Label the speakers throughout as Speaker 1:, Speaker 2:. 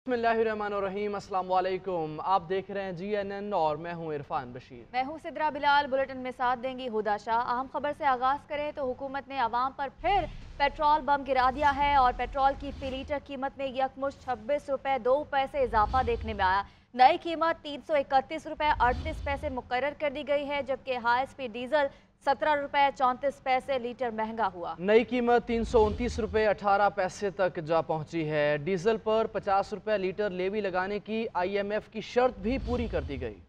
Speaker 1: बिस्मिल्लाहिर्रहमानिर्रहीम, अस्सलाम वालेकुम। आप देख रहे हैं GNN और मैं हूं इरफान बशीर।
Speaker 2: मैं हूं सिद्रा बिलाल। बुलेटिन में साथ देंगी हुदा शाह। अहम खबर से आगाज करें तो हुकूमत ने आवाम पर फिर पेट्रोल बम गिरा दिया है और पेट्रोल की फी लीटर कीमत में यकमुश्त 26 रुपए 2 पैसे इजाफा देखने में आया। नई कीमत 331 रुपए 38 पैसे मुकर्रर कर दी गई है, जबकि हाई स्पीड डीजल 17 रुपए 34 पैसे लीटर महंगा हुआ।
Speaker 1: नई कीमत 329 रुपए 18 पैसे तक जा पहुंची है। डीजल पर 50 रुपए लीटर लेवी लगाने की IMF की शर्त भी पूरी कर दी गई।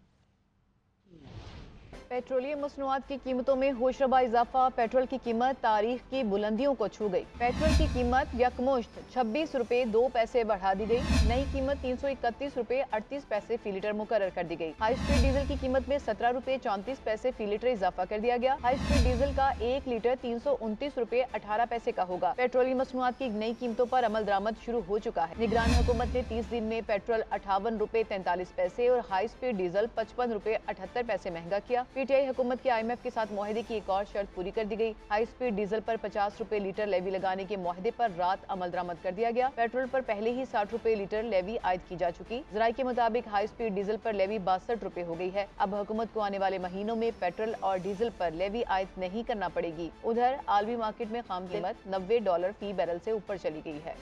Speaker 3: पेट्रोलियम मसनूआत की कीमतों में होशरबा इजाफा। पेट्रोल की कीमत तारीख की बुलंदियों को छू गई। पेट्रोल की कीमत यकमुश्त 26 रुपए 2 पैसे बढ़ा दी गई। नई कीमत 331 रुपए 38 पैसे फी लीटर मुकर्रर कर दी गई। हाई स्पीड डीजल की कीमत में 17 रुपए 34 पैसे फी लीटर इजाफा कर दिया गया। हाई स्पीड डीजल का 1 लीटर 329 रुपए 18 पैसे का होगा। पेट्रोलियम मसनूआत की नई कीमतों पर अमल दरामद शुरू हो चुका है। निगरान हुकूमत ने 30 दिन में पेट्रोल 58 रुपए 43 पैसे और हाई स्पीड डीजल 55 रुपए 78 पैसे महंगा किया। PTI हुकूमत की IMF के साथ मुआहदे की एक और शर्त पूरी कर दी गई। हाई स्पीड डीजल पर 50 रुपए लीटर लेवी लगाने के मुआहदे पर रात अमल दरामद कर दिया गया। पेट्रोल पर पहले ही 60 रुपए लीटर लेवी आयद की जा चुकी। जराये के मुताबिक हाई स्पीड डीजल पर लेवी 62 रुपए हो गई है। अब हुकूमत को आने वाले महीनों में पेट्रोल और डीजल पर लेवी आयद नहीं करना पड़ेगी। उधर आलमी मार्केट में खाम कीमत $90 फी बैरल से ऊपर चली गई है।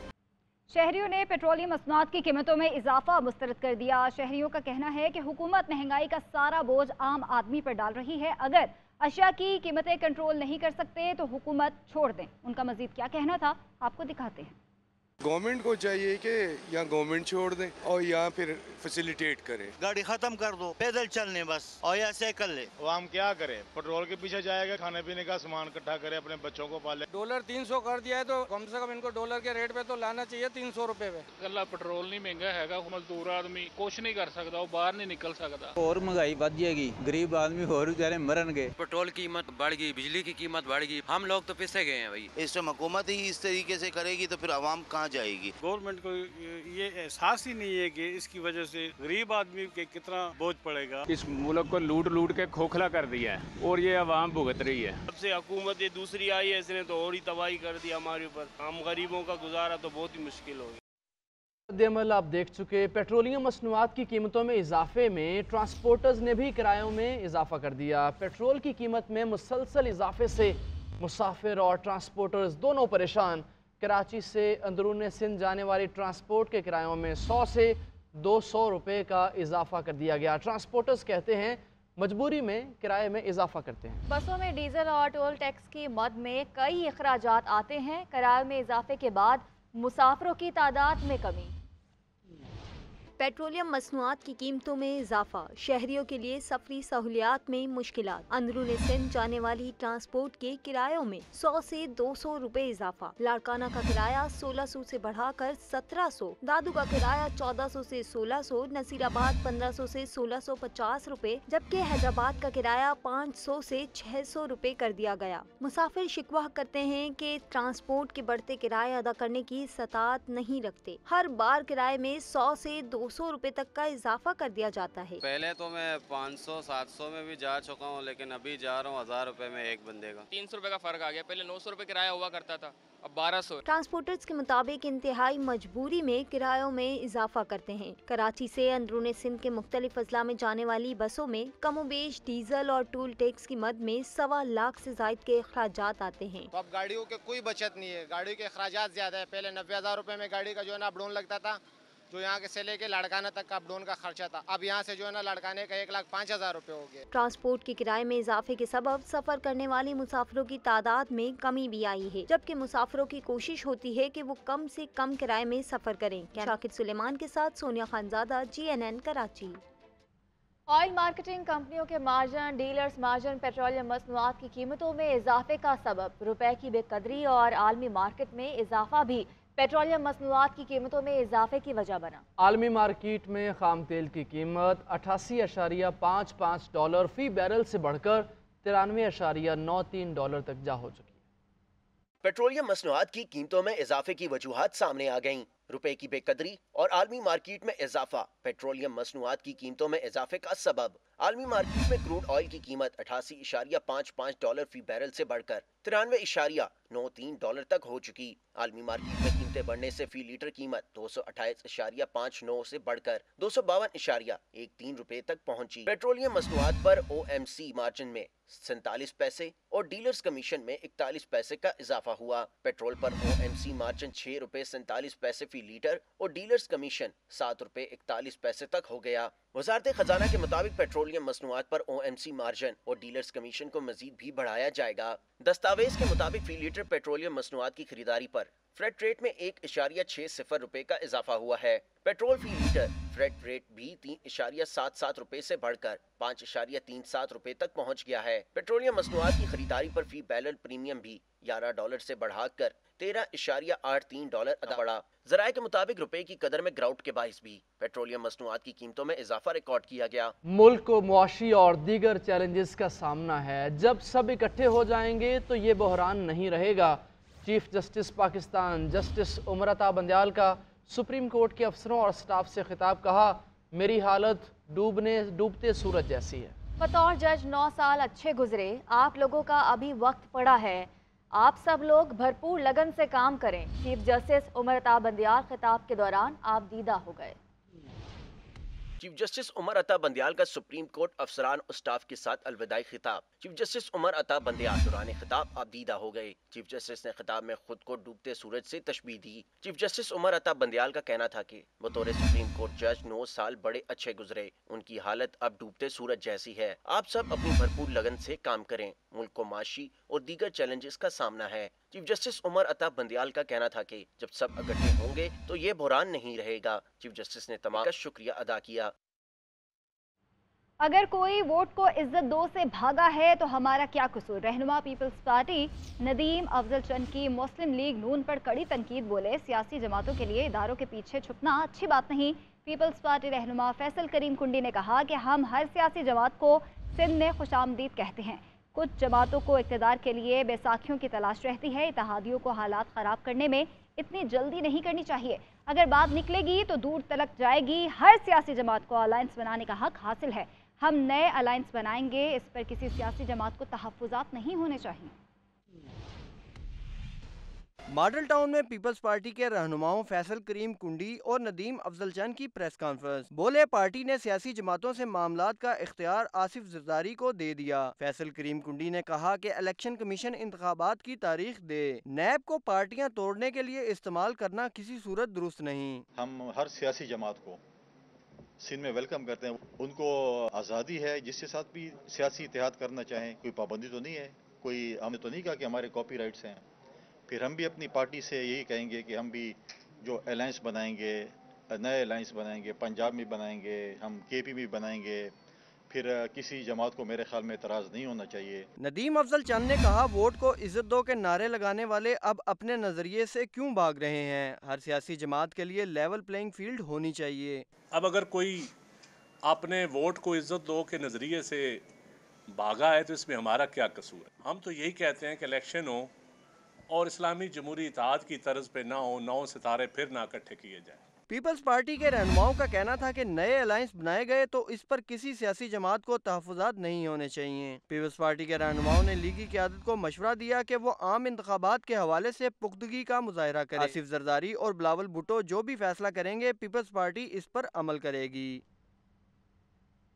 Speaker 4: शहरियों ने पेट्रोलियम मसनूआत की कीमतों में इजाफा मुस्तरद कर दिया। शहरियों का कहना है कि हुकूमत महंगाई का सारा बोझ आम आदमी पर डाल रही है। अगर अशिया की कीमतें कंट्रोल नहीं कर सकते तो हुकूमत छोड़ दें। उनका मजीद क्या कहना था, आपको दिखाते हैं।
Speaker 5: गवर्नमेंट को चाहिए कि या गवर्नमेंट छोड़ दें और यहाँ फिर फैसिलिटेट करे।
Speaker 6: गाड़ी खत्म कर दो, पैदल चलने बस, और या साइकिल ले।
Speaker 7: आवाम क्या करे, पेट्रोल के पीछे जाएगा, खाने पीने का सामान इकट्ठा करे, अपने बच्चों को पाले।
Speaker 8: डॉलर 300 कर दिया है तो कम से कम इनको डॉलर के रेट पे तो लाना चाहिए 300 रुपए पे।
Speaker 9: गला पेट्रोल नहीं महंगा है, मजदूर आदमी कुछ नहीं कर सकता, वो बाहर नहीं निकल सकता।
Speaker 10: और महंगाई बढ़ जाएगी, गरीब आदमी और बेचारे मरनगे।
Speaker 11: पेट्रोल की कीमत बढ़ गई, बिजली की कीमत बढ़ गई, हम लोग तो पिसे गए हैं भाई।
Speaker 6: इस टाइम हुकूमत ही इस तरीके से करेगी तो फिर आवाम कहाँ जाएगी।
Speaker 12: गवर्नमेंट को ये एहसास ही नहीं है कि इसकी वजह से गरीब आदमी के कितना बोझ पड़ेगा।
Speaker 13: इस मुल्क को लूट लूट के खोखला कर दिया है और ये आवाम भुगत रही है।
Speaker 14: जब से हुकूमत ये दूसरी आई है, इसने तो और ही तबाही कर दी हमारे ऊपर। हम गरीबों का गुजारा तो बहुत ही मुश्किल हो गया।
Speaker 1: अमल आप देख चुके। पेट्रोलियम मसनूआत की कीमतों में इजाफे में ट्रांसपोर्टर्स ने भी किरायों में इजाफा कर दिया। पेट्रोल की कीमत में मुसलसल इजाफे से मुसाफिर और ट्रांसपोर्टर्स दोनों परेशान। कराची से अंदरून सिंध जाने वाली ट्रांसपोर्ट के किरायों में 100 से 200 रुपए का इजाफा कर दिया गया। ट्रांसपोर्टर्स कहते हैं मजबूरी में किराए में इजाफा करते हैं।
Speaker 2: बसों में डीजल और टोल टैक्स की मद में कई अखराजात आते हैं। किराए में इजाफे के बाद मुसाफिरों की तादाद में कमी।
Speaker 15: पेट्रोलियम मसनूआत की कीमतों में इजाफा, शहरियों के लिए सफरी सहूलियात में मुश्किलात। अंदरून सिंध जाने वाली ट्रांसपोर्ट के किरायों में 100 से 200 रुपए इजाफा। लाड़काना का किराया 1600 से बढ़ाकर 1700, दादू का किराया 1400 से 1600, नसीराबाद 1500 से 1650 रुपए, जबकि हैदराबाद का किराया 500 से 600 रुपए कर दिया गया। मुसाफिर शिकवा करते हैं कि ट्रांसपोर्ट के बढ़ते किराए अदा करने की सतात नहीं रखते। हर बार किराए में 100 से 200 रुपए तक का इजाफा कर दिया जाता है।
Speaker 16: पहले तो मैं 500-700 में भी जा चुका हूँ, लेकिन अभी जा रहा हूँ 1000 रुपए में एक बंदे का।
Speaker 9: 300 रुपए का फर्क आ गया। पहले 900 रुपए किराया हुआ करता था, अब 1200।
Speaker 15: ट्रांसपोर्टर्स के मुताबिक इंतहाई मजबूरी में किरायों में इजाफा करते हैं। कराची से अंदरून सिंध के मुख्तलिफ अजला में जाने वाली बसों में कमोबेश डीजल और टोल टैक्स की मद में 1.25 लाख से जायद के अखराजात आते हैं।
Speaker 17: तो अब गाड़ियों के कोई बचत नहीं है, गाड़ियों के अखराजात ज्यादा है। पहले 90,000 रुपए में गाड़ी का जो है ना अपडाउन लगता था, जो यहाँ के से लेके लाड़काना तक का अपडाउन का खर्चा था। अब यहाँ से जो है ना लाड़काने का 1,05,000 रुपए हो गया।
Speaker 15: ट्रांसपोर्ट के किराए में इजाफे के सबब सफर करने वाले मुसाफिरों की तादाद में कमी भी आई है, जबकि मुसाफिरों की कोशिश होती है कि वो कम से कम किराए में सफर करें। शाकिर सुलेमान के साथ Sonia Khanzada, GNN Karachi.
Speaker 2: Oil marketing कंपनियों के मार्जिन, डीलर्स मार्जिन पेट्रोलियम मसनूआत की कीमतों में इजाफे का सबब। रुपए की बेकदरी और आलमी मार्केट में इजाफा भी पेट्रोलियम मसनूआत की कीमतों में इजाफे की वजह बना।
Speaker 1: आलमी मार्केट में खाम तेल की कीमत 88.55 डॉलर फी बैरल से बढ़कर 93.93 डॉलर तक जा हो चुकी है।
Speaker 18: पेट्रोलियम मसनूआत की कीमतों में इजाफे की वजूहात सामने आ गईं। रुपए की बेकदरी और आलमी मार्केट में इजाफा, पेट्रोलियम मसनूआत की कीमतों में इजाफे का सबब। आलमी मार्केट में क्रूड ऑयल की कीमत $88.55 फी बैरल से बढ़कर $93.93 तक हो चुकी। आलमी मार्केट में कीमतें बढ़ने से फी लीटर कीमत 228.59 से बढ़कर 252.13 रुपए तक पहुंची। पेट्रोलियम मसनूआत पर OMC मार्जिन में 47 पैसे और डीलर्स कमीशन में 41 पैसे का इजाफा हुआ। पेट्रोल पर OMC मार्जिन $6.47 फी लीटर और डीलर्स कमीशन $7.41 तक हो गया। वजारत खजाना के मुताबिक पेट्रोलियम मसनूआत पर OMC मार्जिन और डीलर्स कमीशन को मजीद भी बढ़ाया जाएगा। दस्तावेज के मुताबिक फी लीटर पेट्रोलियम मसनूआत की खरीदारी पर फ्रेट रेट में 1.60 रुपए का इजाफा हुआ है। पेट्रोल फी लीटर फ्रेट रेट भी 3.77 रुपए से बढ़कर 5.37 रुपए तक पहुंच गया है। पेट्रोलियम मसनूआत की खरीदारी पर फी बैरल प्रीमियम भी $11 से बढ़ाकर $13.83 अदा बढ़ा। ज़राए के मुताबिक रुपए की कदर में गिरावट के बाइस भी पेट्रोलियम मसनूआत की कीमतों में इजाफा रिकॉर्ड किया गया।
Speaker 1: मुल्क को मुआशी और दीगर चैलेंजेस का सामना है। जब सब इकट्ठे हो जाएंगे तो ये बहरान नहीं रहेगा। Chief justice Pakistan justice Umar Ata Bandial का सुप्रीम कोर्ट के अफसरों और स्टाफ से खिताब, कहा मेरी हालत डूबते सूरज जैसी है।
Speaker 2: बतौर जज 9 साल अच्छे गुजरे, आप लोगों का अभी वक्त पड़ा है, आप सब लोग भरपूर लगन से काम करें। चीफ जस्टिस उमर अता बंदयाल खिताब के दौरान आप दीदा हो गए।
Speaker 18: चीफ जस्टिस उमर अता बंदयाल का सुप्रीम कोर्ट अफसरान और स्टाफ के साथ अलविदाई खिताब। चीफ जस्टिस उमर अता बंदयाल दौरान खिताब आबदीदा हो गए। चीफ जस्टिस ने खिताब में खुद को डूबते सूरज से तशबीह दी। चीफ जस्टिस उमर अता बंदयाल का कहना था कि बतौर सुप्रीम कोर्ट जज 9 साल बड़े अच्छे गुजरे, उनकी हालत अब डूबते सूरज जैसी है। आप सब अपनी भरपूर लगन से काम करें, मुल्क को माशी और दीगर चैलेंजेस का सामना है। चीफ जस्टिस उमर अता बंदयाल का कहना था कि जब सब इकट्ठे होंगे तो ये बहरान नहीं रहेगा। चीफ जस्टिस ने तमाम का शुक्रिया अदा किया।
Speaker 4: अगर कोई वोट को इज्जत दो से भागा है तो हमारा क्या कसूर। रहनुमा पीपल्स पार्टी नदीम अफजल चंद की मुस्लिम लीग नून पर कड़ी तनकीद, बोले सियासी जमातों के लिए इदारों के पीछे छुपना अच्छी बात नहीं। पीपल्स पार्टी रहनुमा फैसल करीम कुंडी ने कहा कि हम हर सियासी जमात को सिंध में खुशामदीद कहते हैं। कुछ जमातों को इक़्तिदार के लिए बैसाखियों की तलाश रहती है। इत्तेहादियों को हालात ख़राब करने में इतनी जल्दी नहीं करनी चाहिए। अगर बात निकलेगी तो दूर तलक जाएगी। हर सियासी जमात को अलायंस बनाने का हक हासिल है। हम नए अलायंस बनाएंगे, इस पर किसी सियासी जमात को तहफ़्फ़ुज़ात नहीं होने चाहिए।
Speaker 19: मॉडल टाउन में पीपल्स पार्टी के रहनुमाओं फैसल करीम कुंडी और नदीम अफजल चंद की प्रेस कॉन्फ्रेंस। बोले पार्टी ने सियासी जमातों से मामलात का इख्तियार आसिफ जरदारी को दे दिया। फैसल करीम कुंडी ने कहा कि इलेक्शन कमीशन इंतखाबात की तारीख दे, नैब को पार्टियां तोड़ने के लिए इस्तेमाल करना किसी सूरत दुरुस्त नहीं।
Speaker 20: हम हर सियासी जमात को सिंध में वेलकम करते हैं। उनको आज़ादी है जिसके साथ भी सियासी इत्तेहाद करना चाहें, कोई पाबंदी तो नहीं है, कोई हमने तो नहीं कहा कि हमारे कॉपी राइट्स हैं। फिर हम भी अपनी पार्टी से यही कहेंगे कि हम भी जो अलायंस बनाएंगे, नए अलायंस बनाएंगे, पंजाब में बनाएंगे, हम KP में बनाएंगे, फिर किसी जमात को मेरे ख्याल में एतराज़ नहीं होना चाहिए।
Speaker 19: नदीम अफजल चंद ने कहा वोट को इज्जत दो के नारे लगाने वाले अब अपने नजरिए से क्यों भाग रहे हैं। हर सियासी जमात के लिए लेवल प्लेइंग फील्ड होनी चाहिए।
Speaker 21: अब अगर कोई अपने वोट को इज्जत दो के नज़रिए से भागा है तो इसमें हमारा क्या कसूर है। हम तो यही कहते हैं कि इलेक्शन हो और इस्लामी जमहूरी इत्तेहाद की तर्ज पे ना हो, 9 सितारे फिर ना इकट्ठे किए जाए।
Speaker 19: पीपल्स पार्टी के रहनुमाओं का कहना था कि नए अलायंस बनाए गए तो इस पर किसी सियासी जमात को तहफ़्फ़ुज़ात नहीं होने चाहिए। पीपल्स पार्टी के रहनुमाओं ने लीगी क़यादत को मशवरा दिया कि वो आम इंतखाबात के हवाले से पुख्तगी का मुज़ाहरा करे। आसिफ जरदारी और बिलावल भुट्टो जो भी फैसला करेंगे पीपल्स पार्टी इस पर अमल करेगी।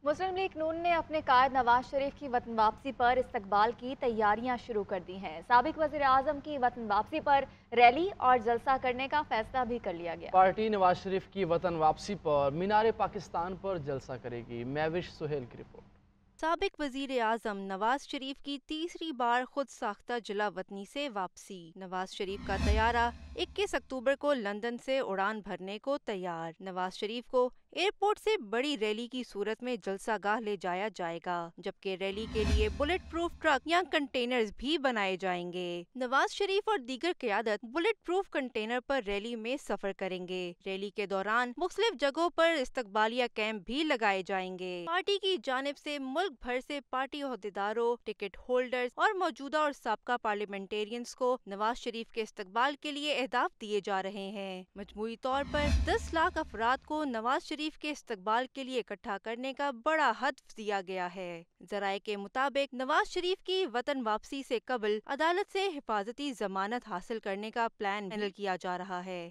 Speaker 2: मुस्लिम लीग नून ने अपने कायद नवाज शरीफ की वतन वापसी पर इस्तकबाल की तैयारियां शुरू कर दी हैं। साबिक वज़ीर आज़म की वतन वापसी पर रैली और जलसा करने का फैसला भी कर लिया गया।
Speaker 1: पार्टी नवाज शरीफ की वतन वापसी पर मीनार पाकिस्तान पर जलसा करेगी। महविश सुहेल की रिपोर्ट।
Speaker 22: साबिक वजीर आज़म नवाज शरीफ की तीसरी बार खुद साख्ता जिला वतनी से वापसी। नवाज शरीफ का तैयारा 21 अक्टूबर को लंदन से उड़ान भरने को तैयार। नवाज शरीफ को एयरपोर्ट से बड़ी रैली की सूरत में जलसागाह ले जाया जाएगा, जबकि रैली के लिए बुलेट प्रूफ ट्रक या कंटेनर्स भी बनाए जाएंगे। नवाज शरीफ और दीगर क़यादत बुलेट प्रूफ कंटेनर पर रैली में सफर करेंगे। रैली के दौरान मुख्तलिफ जगहों पर इस्तकबालिया कैंप भी लगाए जाएंगे। पार्टी की जानिब से मुल्क भर से पार्टी ओहदेदारों, टिकट होल्डर्स और मौजूदा और साबका पार्लियामेंटेरियंस को नवाज शरीफ के इस्तकबाल के लिए अहदाफ दिए जा रहे हैं। मजमूई तौर पर 10 लाख अफराद को नवाज शरीफ के इस्तकबाल के लिए इकट्ठा करने का बड़ा हदफ दिया गया है। जराये के मुताबिक नवाज शरीफ की वतन वापसी से कबल अदालत से हिफाजती जमानत हासिल करने का प्लान फाइनल किया जा रहा है।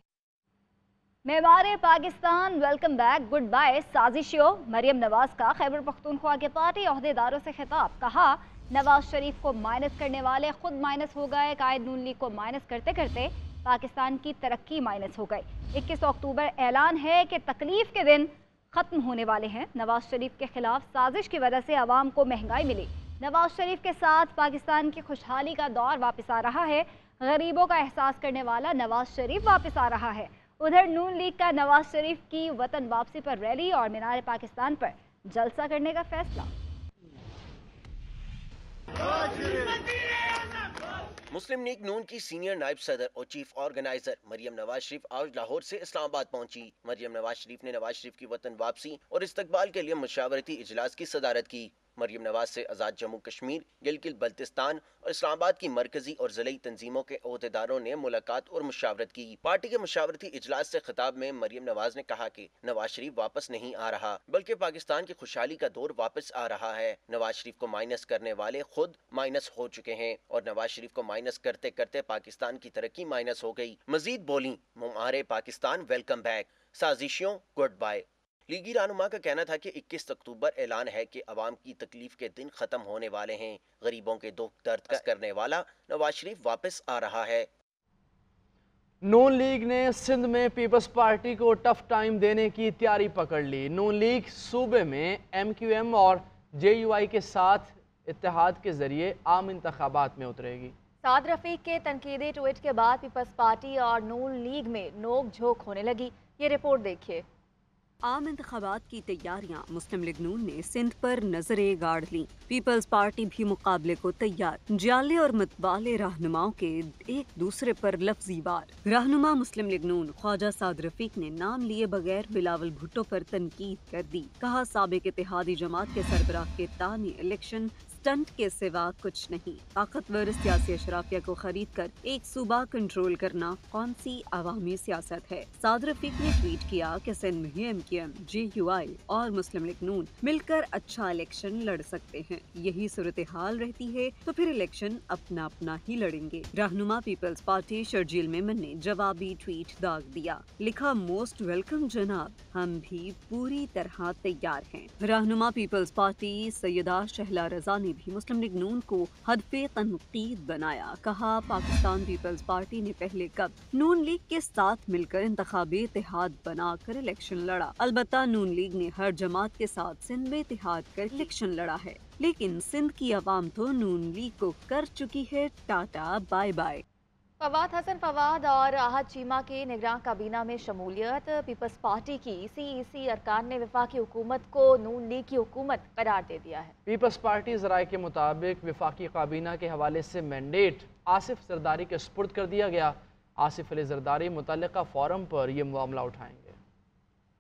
Speaker 4: मेवारे Pakistan welcome back good bye साजिशों। मरियम नवाज का खैबर पख्तूनख्वा के पार्टी ओहदेदारों से खिताब। कहा, नवाज शरीफ को माइनस करने वाले खुद माइनस हो गए। कायद नून लीग को माइनस करते करते पाकिस्तान की तरक्की माइनस हो गई। 21 अक्टूबर ऐलान है कि तकलीफ के दिन खत्म होने वाले हैं। नवाज शरीफ के खिलाफ साजिश की वजह से आवाम को महंगाई मिली। नवाज शरीफ के साथ पाकिस्तान की खुशहाली का दौर वापस आ रहा है। गरीबों का एहसास करने वाला नवाज शरीफ वापस आ रहा है। उधर नून लीग का नवाज शरीफ की वतन वापसी पर रैली और मीनार पाकिस्तान पर जलसा करने का फैसला।
Speaker 18: मुस्लिम लीग नून की सीनियर नायब सदर और चीफ ऑर्गेनाइजर मरियम नवाज शरीफ आज लाहौर से इस्लामाबाद पहुंची। मरियम नवाज शरीफ ने नवाज शरीफ की वतन वापसी और इस्तकबाल के लिए मुशावरती इजलास की सदारत की। मरियम नवाज से आज़ाद जम्मू कश्मीर, गिलगित बल्तिस्तान और इस्लामाबाद की मरकजी और ज़िली तंजीमों के ओहदेदारों ने मुलाकात और मुशावरत की। पार्टी के मुशावरती इजलास से खिताब में मरियम नवाज ने कहा कि नवाज शरीफ वापस नहीं आ रहा, बल्कि पाकिस्तान की खुशहाली का दौर वापस आ रहा है। नवाज शरीफ को माइनस करने वाले खुद माइनस हो चुके हैं और नवाज शरीफ को माइनस करते करते पाकिस्तान की तरक्की माइनस हो गई। मजीद बोली, मुमारे पाकिस्तान वेलकम बैक, साजिशों गुड बाय। लीगी रहनुमा का कहना था कि 21 अक्टूबर ऐलान है कि अवाम की तकलीफ के दिन खत्म होने वाले हैं। गरीबों के दुख दर्द करने वाला नवाज शरीफ वापस आ रहा है।
Speaker 1: नून लीग ने सिंध में पीपल्स पार्टी को टफ टाइम देने की तैयारी पकड़ ली। नून लीग सूबे में MQM और JUI के साथ इत्तेहाद के जरिए आम इंतखाबात में उतरेगी।
Speaker 2: साद रफीक के तनकीदी ट्वीट के बाद पीपल्स पार्टी और नून लीग में नोक झोंक होने लगी। ये रिपोर्ट देखिए।
Speaker 3: आम इंतखाबात की तैयारियां मुस्लिम लीग नून ने सिंध पर नजरें गाड़ ली। पीपल्स पार्टी भी मुकाबले को तैयार। जाले और मतवाले रहनुमाओं के एक दूसरे पर लफ्जी वार। रहनुमा मुस्लिम लीग नून ख्वाजा साद रफीक ने नाम लिए बगैर बिलावल भुट्टो पर तनकीद कर दी। कहा, साबिक इत्तेहादी जमात के सरबराह के तानी इलेक्शन स्टंट के सिवा कुछ नहीं। ताकतवर सियासी अशराफिया को खरीद कर एक सूबा कंट्रोल करना कौन सी अवामी सियासत है। साद रफीक ने ट्वीट किया कि सिंध में MQM, JUI और मुस्लिम लीग नून मिलकर अच्छा इलेक्शन लड़ सकते हैं। यही सूरत हाल रहती है तो फिर इलेक्शन अपना अपना ही लड़ेंगे। रहनुमा पीपल्स पार्टी शर्जील मेमन ने जवाबी ट्वीट दाग दिया। लिखा, मोस्ट वेलकम जनाब, हम भी पूरी तरह तैयार हैं। रहनुमा पीपल्स पार्टी सैयदा शहला रजा ने भी मुस्लिम लीग नून को हदफे तनकीद बनाया। कहा, पाकिस्तान पीपल्स पार्टी ने पहले कब नून लीग के साथ मिलकर इंतखाबी इत्तेहाद बनाकर इलेक्शन लड़ा। अलबत्ता नून लीग ने हर जमात के साथ सिंध में इत्तेहाद कर इलेक्शन लड़ा है, लेकिन सिंध की आवाम तो नून लीग को कर चुकी है tata bye bye.
Speaker 2: Fawad Hasan Fawad और आहद चीमा की निगरान काबीना में शमूलियत। पीपल्स पार्टी की CEC अरकान ने वफाकी हुकूमत को नून लीग की हुकूमत करार दे दिया है।
Speaker 1: पीपल्स पार्टी ज़राए के मुताबिक वफाकी काबीना के हवाले से मैंडेट आसिफ जरदारी के सुपुर्द कर दिया गया। आसिफ अली जरदारी मुतल्लिका फोरम पर यह मामला उठाएंगे।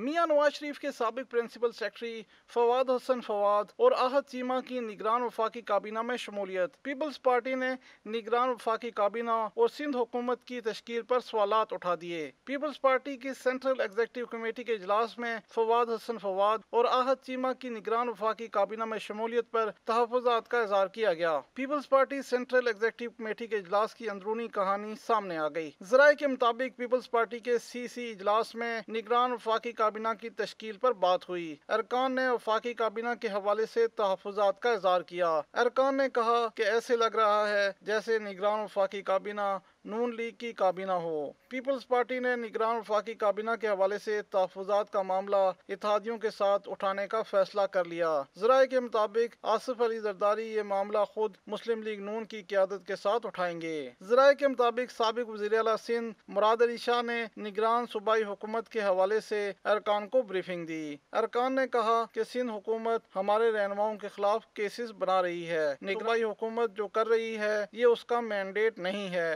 Speaker 5: मियां नवाज शरीफ के साबिक प्रिंसिपल सेक्रेटरी फवाद हसन फवाद और आहद चीमा की निगरान वफाकी काबीना में शमूलियत। पीपल्स पार्टी ने निगरान वफाकी काबीना और सिंध हुकूमत की तश्कील पर सवालात उठा दिए। पीपल्स पार्टी की सेंट्रल एग्जीक्यूटिव कमेटी के इजलास में फवाद हसन फवाद और आहद चीमा की निगरान वफाकी काबीना में शमूलियत पर तहफ़्फ़ुज़ात का इज़हार किया गया। Peoples Party central executive committee के इजलास की अंदरूनी कहानी सामने आ गई। ज़राए के मुताबिक पीपल्स पार्टी के CC इजलास में निगरान वफाकी काबीना की तश्कील पर बात हुई। अरकान ने वफाकी काबीना के हवाले से तहफ़्फ़ुज़ात का इज़हार किया। अरकान ने कहा कि ऐसे लग रहा है जैसे निगरान वफाकी काबीना नून लीग की काबीना हो। पीपल्स पार्टी ने निगरान वफाकी काबीना के हवाले से तहफ़्फ़ुज़ात का मामला इत्तेहादियों के साथ उठाने का फैसला कर लिया। ज़राए के मुताबिक आसिफ अली जरदारी ये मामला खुद मुस्लिम लीग नून की क़यादत के साथ उठाएंगे। ज़राए के मुताबिक साबिक़ वज़ीर आला सिंध मुराद अली शाह ने निगरान सूबाई हुकूमत के हवाले से अरकान को ब्रीफिंग दी। अरकान ने कहा कि सिंध हुकूमत हमारे रहनुमाओं के खिलाफ केसेस बना रही है। सूबाई हुकूमत जो कर रही है ये उसका मैंडेट नहीं है।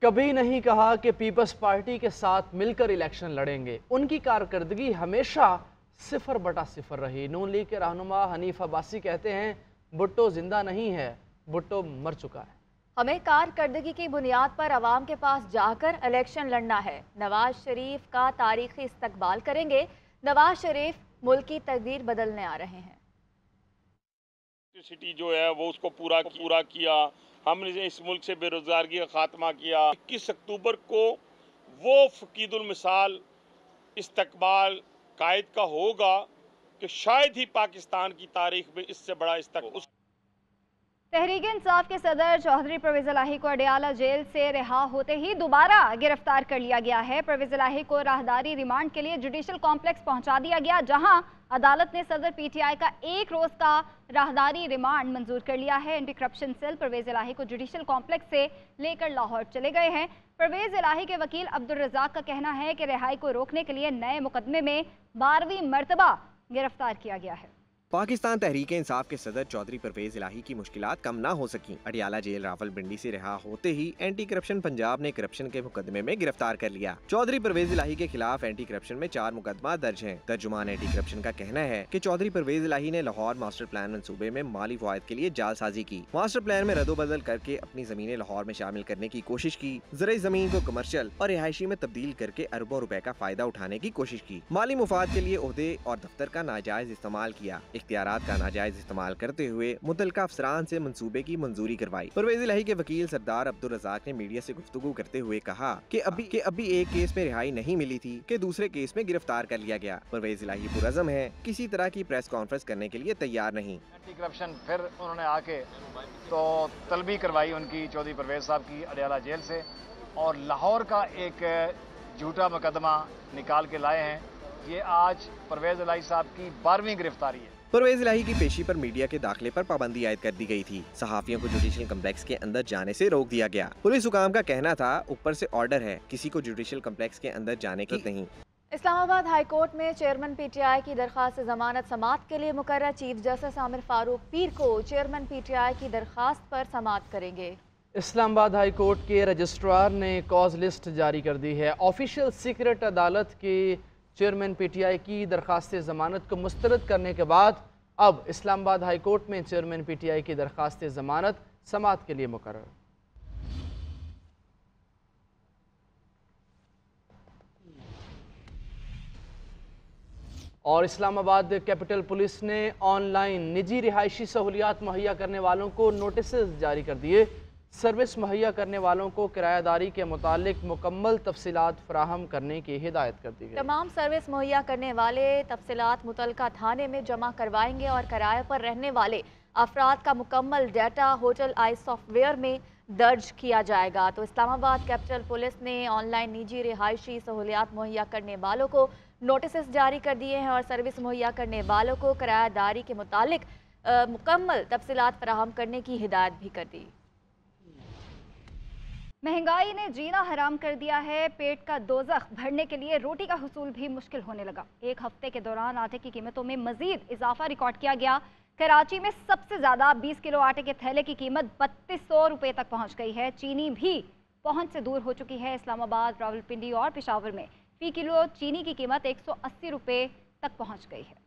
Speaker 1: कभी नहीं कहा कि पीपल्स पार्टी के साथ मिलकर इलेक्शन लड़ेंगे। उनकी कारकर्दगी हमेशा 0/0 रही। नून लीग के रहनुमा हनीफ अब्बासी कहते हैं भुट्टो जिंदा नहीं है, भुट्टो मर चुका है।
Speaker 2: हमें कारकर्दगी की बुनियाद पर अवाम के पास जाकर इलेक्शन लड़ना है। नवाज शरीफ का तारीखी इस्तकबाल करेंगे। नवाज शरीफ मुल्क की तकदीर बदलने आ रहे हैं।
Speaker 14: सिटी जो है वो उसको पूरा किया। हमने इस मुल्क से बेरोजगारी का खात्मा किया। 21 अक्टूबर को वो फकीदुल मिसाल इस्तकबाल कायद का होगा कि शायद ही पाकिस्तान की तारीख में इससे बड़ा इस्तकबाल।
Speaker 4: तहरीक इंसाफ के सदर चौधरी परवेज इलाही को अडियाला जेल से रिहा होते ही दोबारा गिरफ्तार कर लिया गया है। परवेज इलाही को राहदारी रिमांड के लिए जुडिशल कॉम्प्लेक्स पहुंचा दिया गया, जहां अदालत ने सदर पीटीआई का 1 रोज का राहदारी रिमांड मंजूर कर लिया है। एंटी करप्शन सेल परवेज इलाही को जुडिशल कॉम्प्लेक्स से लेकर लाहौर चले गए हैं। परवेज इलाही के वकील अब्दुल रज़ाक का कहना है कि रिहाई को रोकने के लिए नए मुकदमे में 12वीं मरतबा गिरफ्तार किया गया है।
Speaker 7: पाकिस्तान तहरीक इंसाफ के सदर चौधरी परवेज इलाही की मुश्किलात कम ना हो सकी। अडियाला जेल रावलपिंडी से रिहा होते ही एंटी करप्शन पंजाब ने करप्शन के मुकदमे में गिरफ्तार कर लिया। चौधरी परवेज इलाही के खिलाफ एंटी करप्शन में 4 मुकदमा दर्ज हैं। तर्जुमान एंटी करप्शन का कहना है कि चौधरी परवेज इलाही ने लाहौर मास्टर प्लान मंसूबे में माली फवायद के लिए जालसाजी की। मास्टर प्लान में रद्दोबदल करके अपनी जमीनें लाहौर में शामिल करने की कोशिश की। ज़राई जमीन को कमर्शियल और रिहायशी में तब्दील करके अरबों रुपए का फायदा उठाने की कोशिश की। माली मुफाद के लिए ओहदे और दफ्तर का नाजायज इस्तेमाल किया। इख्तियारात का नाजायज इस्तेमाल करते हुए मुतलका अफसरान से मंसूबे की मंजूरी करवाई। परवेज इलाही के वकील सरदार अब्दुल रज़ाक ने मीडिया से गुफ्तगू करते हुए कहा कि अभी एक केस में रिहाई नहीं मिली थी कि दूसरे केस में गिरफ्तार कर लिया गया। परवेज इलाही पुरज़म है, किसी तरह की प्रेस कॉन्फ्रेंस करने के लिए तैयार नहीं।
Speaker 8: एंटी करप्शन फिर उन्होंने आके तो तलबी करवाई उनकी चौधरी परवेज साहब की अडियाला जेल से, और लाहौर का एक झूठा मुकदमा निकाल के लाए हैं। ये आज परवेज इलाही साहब की 12वीं गिरफ्तारी है।
Speaker 7: परवेज इलाही की पेशी पर मीडिया के दाखिले पर पाबंदी आयद कर दी गई थी। सहाफियों को जुडिशल कम्प्लेक्स के अंदर जाने से रोक दिया गया। पुलिस हुकाम का कहना था ऊपर से ऑर्डर है, किसी को जुडिशल कम्प्लेक्स के अंदर जाने की नहीं।
Speaker 2: इस्लामाबाद हाई कोर्ट में चेयरमैन पीटीआई की दरखास्त जमानत समाअत के लिए मुकर्रर चीफ जस्टिस आमिर फारूक पीर को चेयरमैन पीटीआई की दरखास्त पर समाअत करेंगे।
Speaker 1: इस्लामाबाद हाई कोर्ट के रजिस्ट्रार ने कॉज लिस्ट जारी कर दी है। ऑफिशियल सीक्रेट अदालत के चेयरमैन पीटीआई की दरखास्त ज़मानत को मुस्तरद करने के बाद अब इस्लामाबाद हाई कोर्ट में चेयरमैन पीटीआई की दरखास्त ज़मानत समाअत के लिए मुकर्रर। और इस्लामाबाद कैपिटल पुलिस ने ऑनलाइन निजी रिहायशी सहूलियात मुहैया करने वालों को नोटिस जारी कर दिए। सर्विस मुहैया करने वालों को किरायादारी के मुतालिक मुकम्मल तफसीलात फराहम करने की हिदायत कर दी गई।
Speaker 2: तमाम सर्विस मुहैया करने वाले तफसीलात मुतलका थाने में जमा करवाएंगे और किराए पर रहने वाले अफराद का मुकम्मल डाटा होटल आई सॉफ्टवेयर में दर्ज किया जाएगा। तो इस्लामाबाद कैपिटल पुलिस ने ऑनलाइन निजी रिहायशी सहूलियात मुहैया करने वालों को नोटिस जारी कर दिए हैं और सर्विस मुहैया करने वालों को किरायादारी के मुतालिक मुकम्मल तफसीलात फराहम करने की हिदायत भी कर दी।
Speaker 4: महंगाई ने जीना हराम कर दिया है। पेट का दोज़ख भरने के लिए रोटी का हुसूल भी मुश्किल होने लगा। एक हफ्ते के दौरान आटे की कीमतों में मजीद इजाफा रिकॉर्ड किया गया। कराची में सबसे ज़्यादा 20 किलो आटे के थैले की कीमत 3200 रुपये तक पहुँच गई है। चीनी भी पहुँच से दूर हो चुकी है। इस्लामाबाद, रावलपिंडी और पेशावर में फी किलो चीनी की कीमत 180 रुपये तक पहुँच गई है।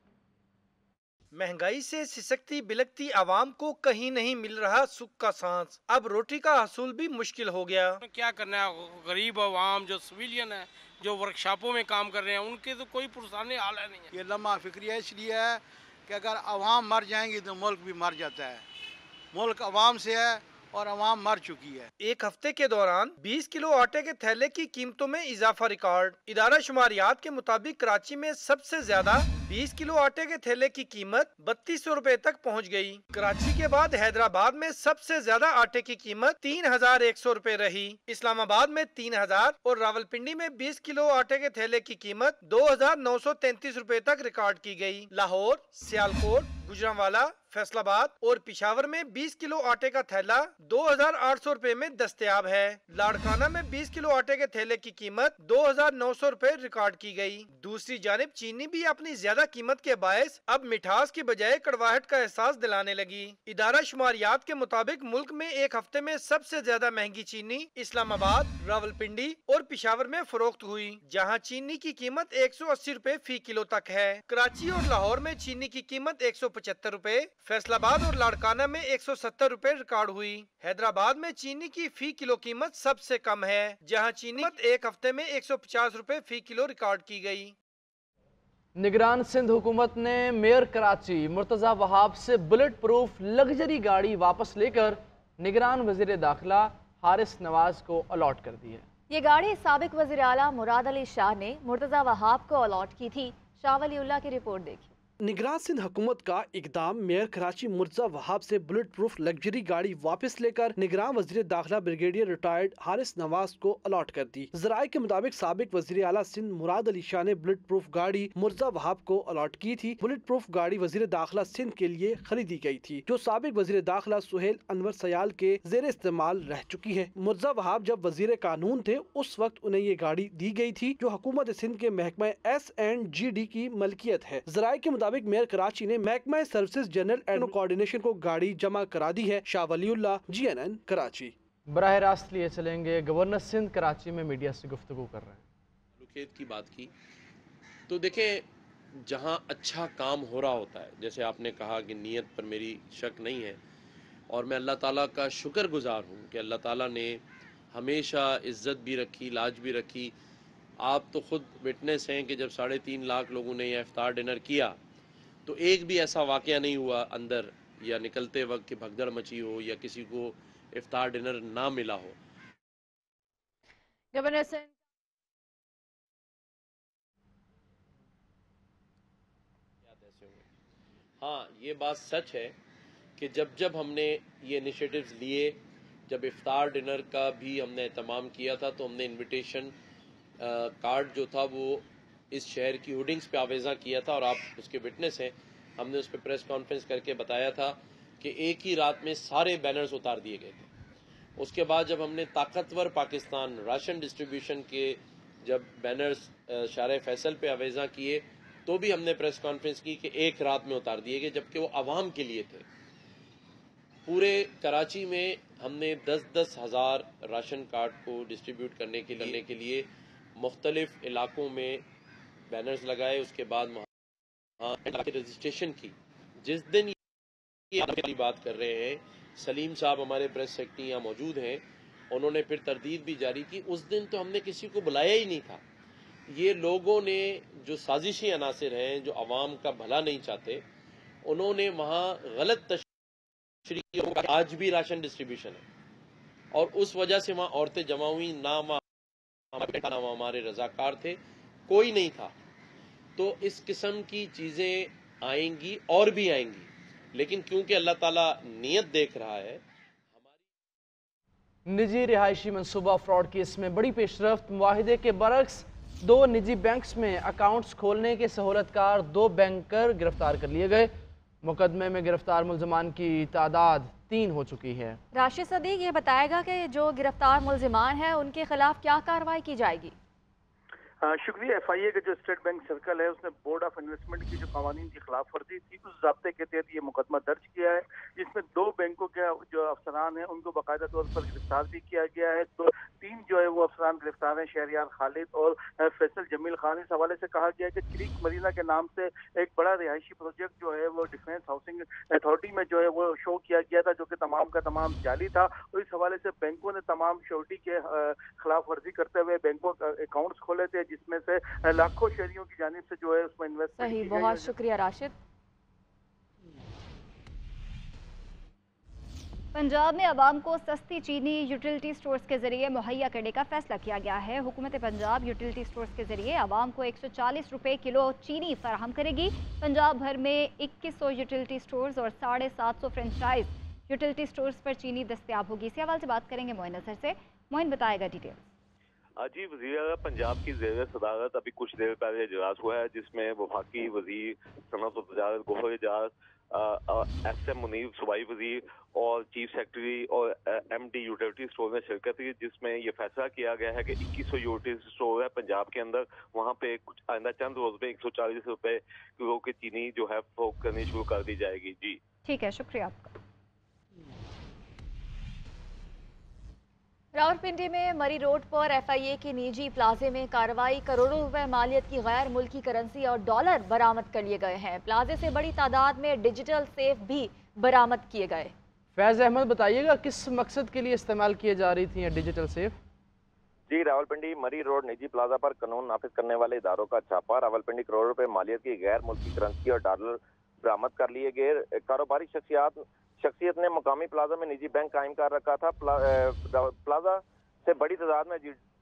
Speaker 23: महंगाई से सिसकती बिलकती आवाम को कहीं नहीं मिल रहा सुख का सांस। अब रोटी का हसूल भी मुश्किल हो गया।
Speaker 14: क्या करना है, गरीब आवाम जो सिविलियन है, जो वर्कशॉपों में काम कर रहे हैं, उनके तो कोई पुरसाने हाल है नहीं है।
Speaker 12: ये लम्हा फिक्रिया इसलिए है कि अगर आवाम मर जाएंगी तो मुल्क भी मर जाता है। मुल्क आवाम से है
Speaker 23: और आवाम मर चुकी है। एक हफ्ते के दौरान 20 किलो आटे के थैले की कीमतों में इजाफा रिकॉर्ड। इदारा शुमारियात के मुताबिक कराची में सबसे ज्यादा 20 किलो आटे के थैले की कीमत 3200 रुपए तक पहुंच गई। कराची के बाद हैदराबाद में सबसे ज्यादा आटे की कीमत 3100 रुपए रही। इस्लामाबाद में 3000 और रावलपिंडी में 20 किलो आटे के थैले की कीमत 2933 रुपए तक रिकॉर्ड की गई। लाहौर, सियालकोट, गुजरांवाला, फैसलाबाद और पिशावर में 20 किलो आटे का थैला 2800 रुपए में दस्तयाब है। लाड़काना में 20 किलो आटे के थैले की कीमत 2900 रुपए रिकॉर्ड की गई। दूसरी जानिब चीनी भी अपनी ज्यादा कीमत के बायस अब मिठास की बजाय कड़वाहट का एहसास दिलाने लगी। इदारा शुमारियात के मुताबिक मुल्क में एक हफ्ते में सबसे ज्यादा महंगी चीनी इस्लामाबाद, रावलपिंडी और पिशावर में फरोख्त हुई, जहाँ चीनी की कीमत 180 रुपए फी किलो तक है। कराची और लाहौर में चीनी की कीमत 175 रुपए, फैसलाबाद और लाड़काना में 170 रुपए रिकॉर्ड हुई। हैदराबाद में चीनी की फी किलो कीमत सबसे कम है, जहां चीनी एक हफ्ते में 150 रुपए फी किलो रिकॉर्ड की गई।
Speaker 1: निगरान सिंध हुकूमत ने मेयर कराची मुर्तज़ा वहाब से बुलेट प्रूफ लग्जरी गाड़ी वापस लेकर निगरान वज़ीर दाखिला हारिस नवाज को अलॉट कर दी है।
Speaker 2: ये गाड़ी साबिक वज़ीर आला मुराद अली शाह ने मुर्तज़ा वहाब को अलॉट की थी। शाह वलीउल्लाह की रिपोर्ट देखिए।
Speaker 6: निगरान सिंध हुकूमत का इकदाम मेयर कराची मुर्तज़ा वहाब से बुलेट प्रूफ लग्जरी गाड़ी वापस लेकर निगरान वज़ीर दाखिला ब्रिगेडियर रिटायर्ड हारिस नवाज को अलॉट कर दी। ज़राए के मुताबिक साबिक वज़ीर आला सिंध मुराद अली शाह ने बुलेट प्रूफ गाड़ी मुर्तज़ा वहाब को अलॉट की थी। बुलेट प्रूफ गाड़ी वज़ीर दाखिला सिंध के लिए खरीदी गई थी, जो साबिक वज़ीर दाखिला सुहेल अनवर सयाल के ज़ेर इस्तेमाल रह चुकी है। मुर्तज़ा वहाब जब वज़ीर कानून थे उस वक्त उन्हें ये गाड़ी दी गई थी, जो हुकूमत सिंध के महकमा S&GD की मलकियत है। ज़राए के मुताबिक मेयर कराची ने महकमा सर्विसेज जनरल एंड कोऑर्डिनेशन को गाड़ी जमा करा दी है। शाह वलीउल्लाह, GNN कराची।
Speaker 1: बराह रास्त लिए चलेंगे, गवर्नर सिंध कराची में मीडिया से गुफ्तगू कर रहे हैं।
Speaker 10: ताल्लुकात की बात की तो देखें, जहां अच्छा काम हो रहा होता है, जैसे आपने कहा कि नीयत पर मेरी शक नहीं है और मैं अल्लाह ताला का शुक्रगुजार हूँ कि अल्लाह ताला ने हमेशा इज्जत भी रखी, लाज भी रखी। आप तो खुद विटनेस हैं कि जब 3.5 लाख लोगों ने यह इफ्तार डिनर किया तो एक भी ऐसा वाक़या नहीं हुआ अंदर या निकलते वक्त कि भगदड़ मची हो या किसी को इफ्तार डिनर ना मिला हो।
Speaker 2: गवर्नर सिंह
Speaker 10: हाँ, ये बात सच है कि जब हमने ये इनिशिएटिव्स लिए, जब इफ्तार डिनर का भी हमने एहतमाम किया था तो हमने इनविटेशन कार्ड जो था वो इस शहर की होर्डिंग्स पे आवेज़ा किया था और आप उसके विटनेस हैं। हमने उस पर प्रेस कॉन्फ्रेंस करके बताया था कि एक ही रात में सारे बैनर्स उतार दिए गए थे। उसके बाद जब हमने ताकतवर पाकिस्तान राशन डिस्ट्रीब्यूशन के जब बैनर्स शारे फैसल पे आवेज़ा किए तो भी हमने प्रेस कॉन्फ्रेंस की कि एक रात में उतार दिए गए, जबकि वो आवाम के लिए थे। पूरे कराची में हमने 10-10 हज़ार राशन कार्ड को डिस्ट्रीब्यूट करने के लिए मुख्तलिफ इलाकों में बैनर्स लगाए। उसके बाद रजिस्ट्रेशन की। जिस दिन ये बात कर रहे हैं, सलीम साहब हमारे प्रेस सेक्रेटरी यहाँ मौजूद हैं, उन्होंने फिर तरदीद भी जारी की। उस दिन तो हमने किसी को बुलाया ही नहीं था। ये लोगों ने जो साजिशी अनासिर हैं, जो आवाम का भला नहीं चाहते, उन्होंने वहाँ गलत तशरीह, आज भी राशन डिस्ट्रीब्यूशन है और उस वजह से वहाँ औरतें जमा हुई, ना हमारे रजाकार थे, कोई नहीं था। तो इस किस्म की चीज़ें आएंगी और भी आएंगी, लेकिन क्योंकि अल्लाह ताला नियत देख रहा है।
Speaker 1: निजी रिहायशी मंसूबा फ्रॉड केस में बड़ी पेशरफ्त। मुआहिदे के बरक्स 2 निजी बैंक्स में अकाउंट्स खोलने के सहूलतकार 2 बैंकर गिरफ्तार कर लिए गए। मुकदमे में गिरफ्तार मुलजमान की तादाद 3 हो चुकी है।
Speaker 2: राशिद सदीक ये बताएगा कि जो गिरफ्तार मुलजिमान है उनके खिलाफ क्या कार्रवाई की जाएगी?
Speaker 11: शुक्रिया। FIA का जो स्टेट बैंक सर्कल है उसने बोर्ड ऑफ इन्वेस्टमेंट की जो कानून की खिलाफ वर्जी थी उस ज़ाब्ते के तहत ये मुकदमा दर्ज किया है, जिसमें 2 बैंकों के जो अफसरान हैं उनको बाकायदा तौर पर गिरफ्तार भी किया गया है। तो 3 जो है वो अफसरान गिरफ्तार हैं, शहरियार खालिद और फैसल जमील खान। इस हवाले से कहा गया है कि क्रीक मरीना के नाम से एक बड़ा रिहायशी प्रोजेक्ट जो है वो डिफेंस हाउसिंग अथॉरिटी में जो है वो शो किया गया था, जो कि तमाम का तमाम जाली था। और इस हवाले से बैंकों ने तमाम श्योरिटी के खिलाफ वर्जी करते हुए बैंकों अकाउंट्स खोले थे, जिसमें से लाखों शहरियों की जानिब से जो है उसमें इन्वेस्टमेंट
Speaker 2: सही। बहुत शुक्रिया राशिद।
Speaker 4: पंजाब में आवाम को सस्ती चीनी यूटिलिटी स्टोर्स के जरिए मुहैया करने का फैसला किया गया है। हुकूमत पंजाब यूटिलिटी स्टोर्स के जरिए आवाम को 140 रुपए किलो चीनी फराहम करेगी। पंजाब भर में 2100 यूटिलिटी स्टोर्स और 750 फ्रेंचाइज यूटिलिटी स्टोर्स पर चीनी दस्तयाब होगी। इसी हवाले से बात करेंगे मोइन अजहर से। मोइन बताएगा डिटेल्स।
Speaker 9: जी, वज़ीर पंजाब की ज़ेर सदारत अभी कुछ देर पहले इजलास हुआ है, जिसमें वफाकी वज़ीर सनअत व तजारत गोहर एजाज, SM मुनीर सूबाई वज़ीर और चीफ सेक्रेटरी और MD यूटिलिटी स्टोर में शिरकत की, जिसमें ये फैसला किया गया है कि 2100 यूटिलिटी स्टोर है पंजाब के अंदर, वहाँ पे कुछ आइंदा चंद रोज में 140 रुपए किलो की चीनी जो है फरोख्त करनी शुरू कर दी जाएगी। जी
Speaker 4: ठीक है, शुक्रिया आपका।
Speaker 2: रावलपिंडी में मरी रोड पर FIA के निजी प्लाजे में कार्रवाई। करोड़ों रुपए मालियत की गैर मुल्की करेंसी और डॉलर बरामद कर लिए गए हैं। प्लाजे से बड़ी तादाद में डिजिटल सेफ भी बरामद किए गए।
Speaker 1: फैज़ अहमद बताइएगा, किस मकसद के लिए इस्तेमाल किए जा रही थी डिजिटल सेफ?
Speaker 13: जी, रावलपिंडी मरी रोड निजी प्लाजा पर कानून नाफिज करने वाले इदारों का छापा। रावलपिंडी करोड़ों रुपए मालियत की गैर मुल्की करेंसी और डॉलर बरामद कर लिए गए। कारोबारी शख्सियत ने मुकामी प्लाजा में निजी बैंक कायम कर रखा था। प्लाजा से बड़ी तादाद में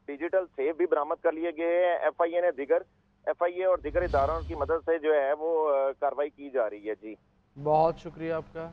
Speaker 13: डिजिटल सेफ भी बरामद कर लिए गए हैं। FIA और दीगर इदारों की मदद से जो है वो कार्रवाई की जा रही है। जी
Speaker 1: बहुत शुक्रिया आपका।